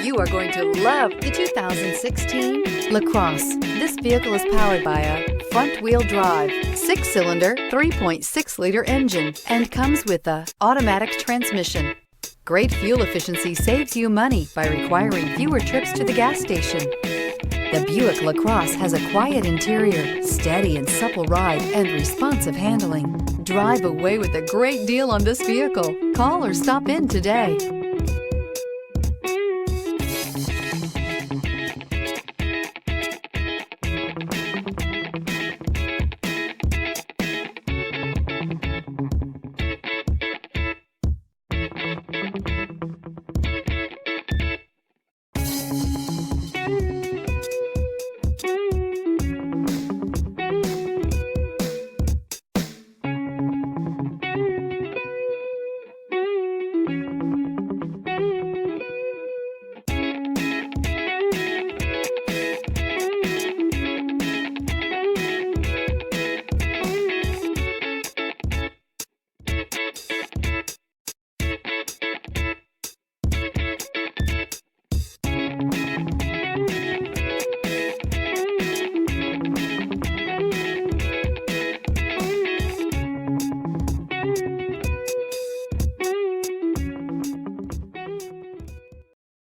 You are going to love the 2016 LaCrosse. This vehicle is powered by a front-wheel drive, 6-cylinder, 3.6-liter engine, and comes with a automatic transmission. Great fuel efficiency saves you money by requiring fewer trips to the gas station. The Buick LaCrosse has a quiet interior, steady and supple ride, and responsive handling. Drive away with a great deal on this vehicle. Call or stop in today.